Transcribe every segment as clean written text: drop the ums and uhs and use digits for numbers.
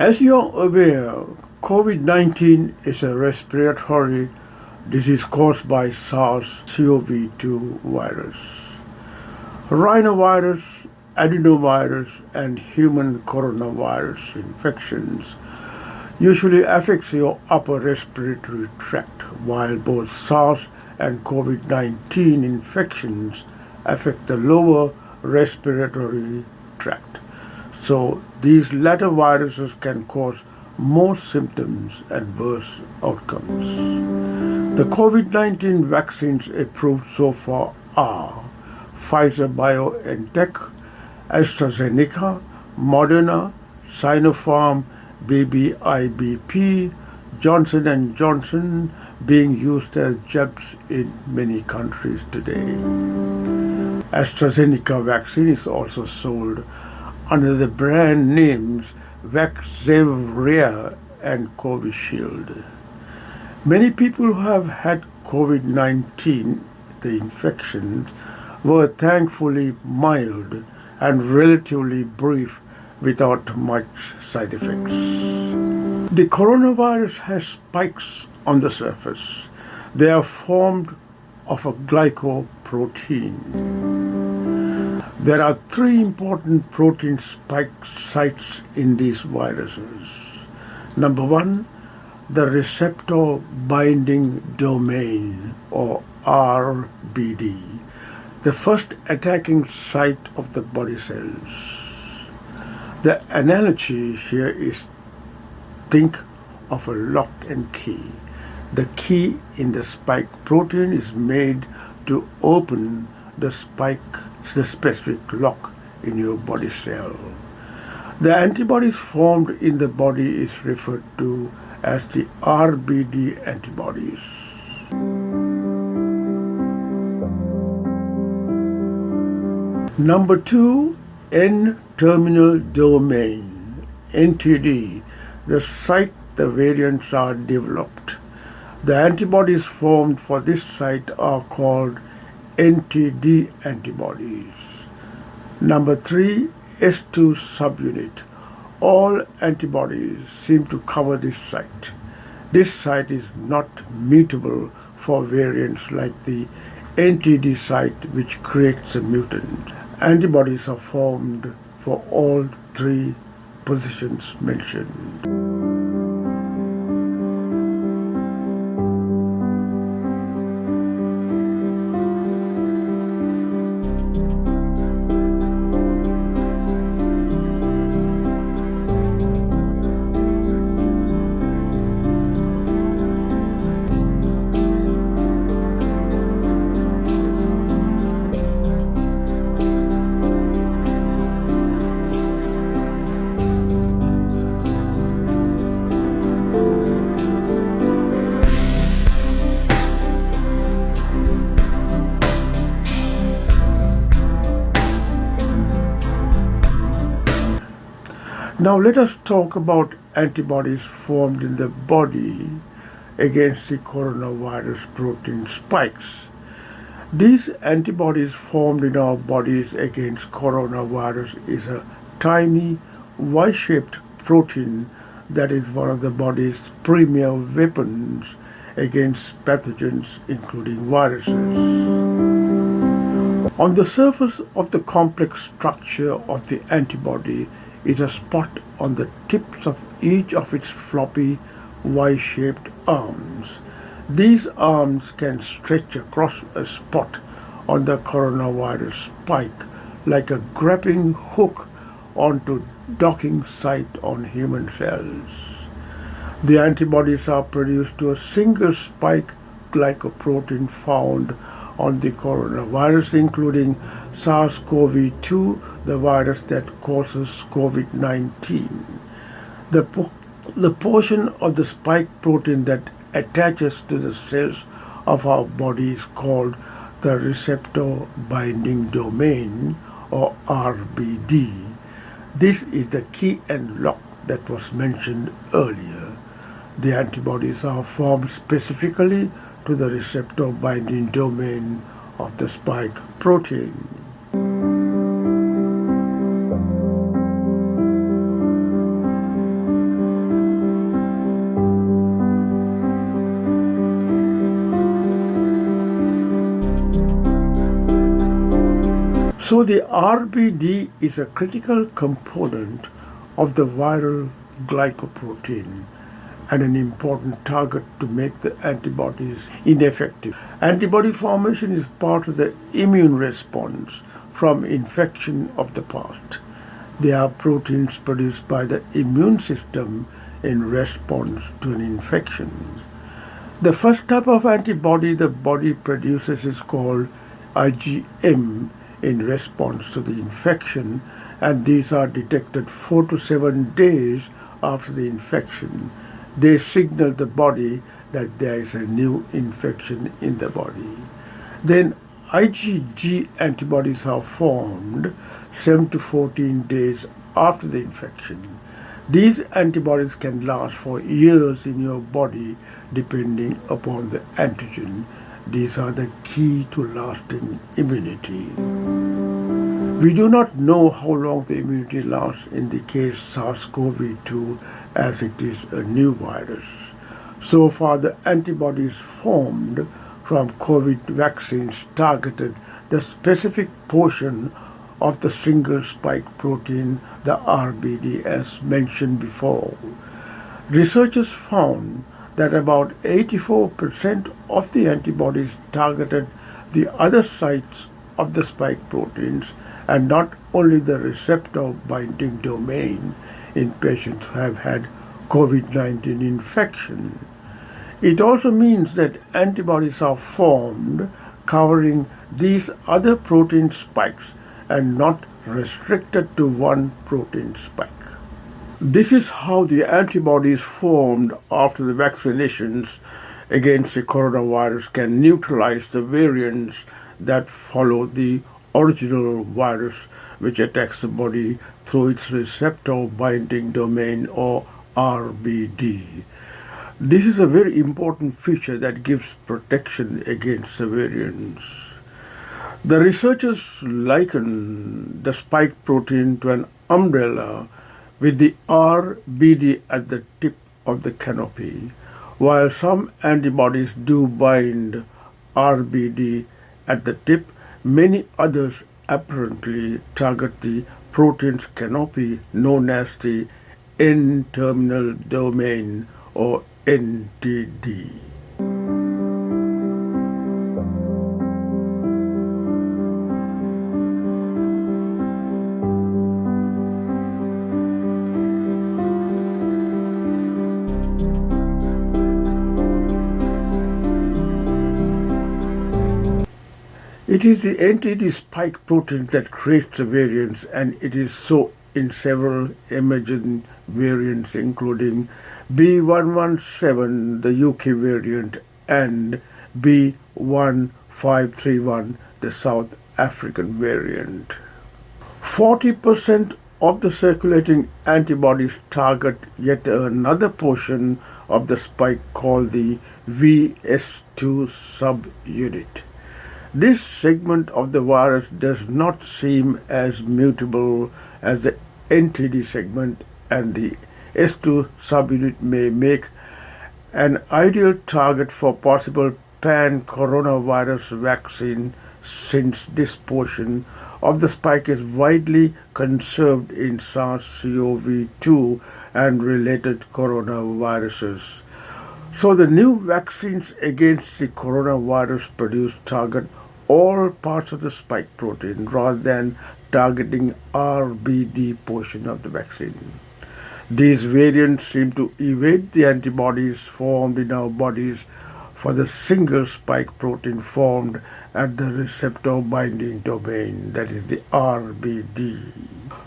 As you're aware, COVID-19 is a respiratory disease caused by SARS-CoV-2 virus. Rhinovirus, adenovirus, and human coronavirus infections usually affects your upper respiratory tract, while both SARS and COVID-19 infections affect the lower respiratory tract. So these latter viruses can cause more symptoms and worse outcomes. The COVID-19 vaccines approved so far are Pfizer-BioNTech, AstraZeneca, Moderna, Sinopharm, BBIBP, Johnson & Johnson being used as jabs in many countries today. AstraZeneca vaccine is also sold under the brand names Vaxzevria and Covishield. Many people who have had COVID-19, the infections, were thankfully mild and relatively brief without much side effects. The coronavirus has spikes on the surface. They are formed of a glycoprotein. There are three important protein spike sites in these viruses. Number one, the receptor binding domain, or RBD, the first attacking site of the body cells. The analogy here is, think of a lock and key. The key in the spike protein is made to open the specific lock in your body cell. The antibodies formed in the body is referred to as the RBD antibodies. Number two, N-terminal domain, NTD, the site the variants are developed. The antibodies formed for this site are called NTD antibodies. Number three, S2 subunit. All antibodies seem to cover this site. This site is not mutable for variants like the NTD site, which creates a mutant. Antibodies are formed for all three positions mentioned. Now let us talk about antibodies formed in the body against the coronavirus protein spikes. These antibodies formed in our bodies against coronavirus is a tiny Y-shaped protein that is one of the body's premier weapons against pathogens, including viruses. On the surface of the complex structure of the antibody is a spot on the tips of each of its floppy Y-shaped arms. These arms can stretch across a spot on the coronavirus spike like a grabbing hook onto docking site on human cells. The antibodies are produced to a single spike glycoprotein found on the coronavirus, including SARS-CoV-2, the virus that causes COVID-19. The portion of the spike protein that attaches to the cells of our body is called the receptor binding domain, or RBD. This is the key and lock that was mentioned earlier. The antibodies are formed specifically to the receptor binding domain of the spike protein. So the RBD is a critical component of the viral glycoprotein and an important target to make the antibodies ineffective. Antibody formation is part of the immune response from infection of the past. They are proteins produced by the immune system in response to an infection. The first type of antibody the body produces is called IgM in response to the infection, and these are detected 4 to 7 days after the infection. They signal the body that there is a new infection in the body. Then Igg antibodies are formed 7 to 14 days after the infection. These antibodies can last for years in your body depending upon the antigen. These are the key to lasting immunity. We do not know how long the immunity lasts in the case SARS-CoV-2, as it is a new virus. So far, the antibodies formed from COVID vaccines targeted the specific portion of the single spike protein, the RBD, as mentioned before. Researchers found that about 84% of the antibodies targeted the other sites of the spike proteins and not only the receptor binding domain in patients who have had COVID-19 infection. It also means that antibodies are formed covering these other protein spikes and not restricted to one protein spike. This is how the antibodies formed after the vaccinations against the coronavirus can neutralize the variants that follow the original virus, which attacks the body through its receptor binding domain, or RBD. This is a very important feature that gives protection against the variants. The researchers liken the spike protein to an umbrella with the RBD at the tip of the canopy. While some antibodies do bind RBD at the tip, many others apparently target the protein's canopy known as the N-terminal domain, or NTD. It is the NTD spike protein that creates the variants, and it is so in several emerging variants including B117, the UK variant, and B1531, the South African variant. 40% of the circulating antibodies target yet another portion of the spike called the VS2 subunit. This segment of the virus does not seem as mutable as the NTD segment, and the S2 subunit may make an ideal target for possible pan-coronavirus vaccine, since this portion of the spike is widely conserved in SARS-CoV-2 and related coronaviruses. So the new vaccines against the coronavirus produced target all parts of the spike protein rather than targeting RBD portion of the vaccine. These variants seem to evade the antibodies formed in our bodies for the single spike protein formed at the receptor binding domain, that is the RBD.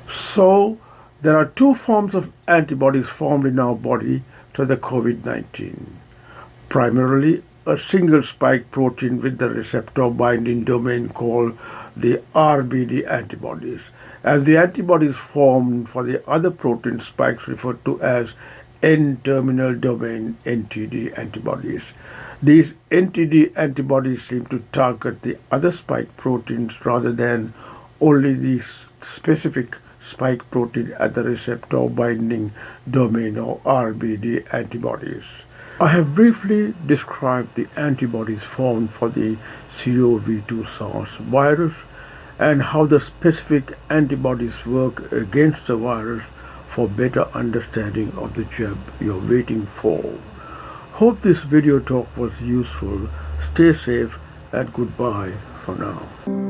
So there are two forms of antibodies formed in our body to the COVID-19. Primarily a single spike protein with the receptor binding domain called the RBD antibodies, and the antibodies formed for the other protein spikes referred to as N-terminal domain NTD antibodies. These NTD antibodies seem to target the other spike proteins rather than only the specific spike protein at the receptor binding domain, or RBD antibodies. I have briefly described the antibodies formed for the CoV-2 SARS virus, and how the specific antibodies work against the virus for better understanding of the jab you're waiting for. Hope this video talk was useful. Stay safe and goodbye for now.